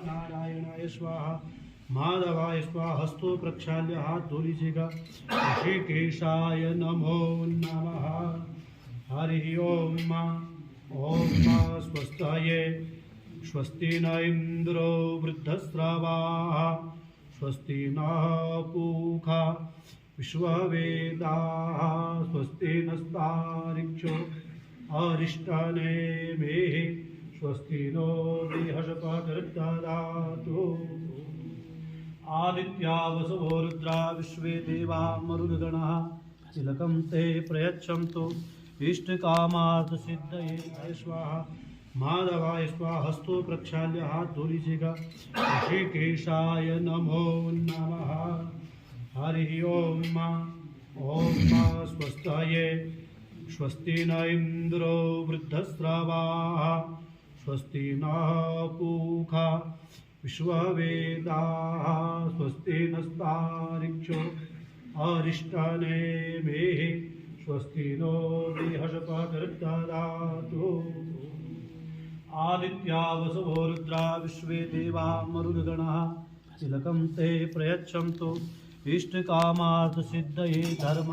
नारायणाय स्वाहा माधवाय स्वाहा हस्तो प्रक्षाल्य हाथ धो लीजिएगा ऋषिकेशाय नमो नमः हरि ओम स्वस्ताये स्वस्ति न इंद्रो वृद्धस्रवाः स्वस्ति न पूषा विश्ववेदाः स्वस्ति नस्तारिक्षो अरिष्टनेमिः स्वस्ति नो बृहस्पतिर्दधातु आदित्या वसवो रुद्रा विश्वे देवा मरुद्गणः तिलकं ते प्रयच्छन्तु इष्टकामार्थसिद्धये जय स्वाहा माधवाय स्वाहा हस्तो प्रक्षाल्य हाथ धो लीजिएगा ऋषिकेशाय नमो नमः हरि ओम स्वस्ताये स्वस्ति न इंद्रो वृद्धस्रवाः स्वस्ति न पूषा विश्ववेदाः स्वस्ति नस्तारिक्षो अरिष्टनेमिः स्वस्ति नो बृहस्पतिर्दधातु आदित्या वसवो रुद्रा विश्वे देवा मरुद्गणः तिलकं ते प्रयच्छन्तु इष्टकामार्थसिद्धये धर्म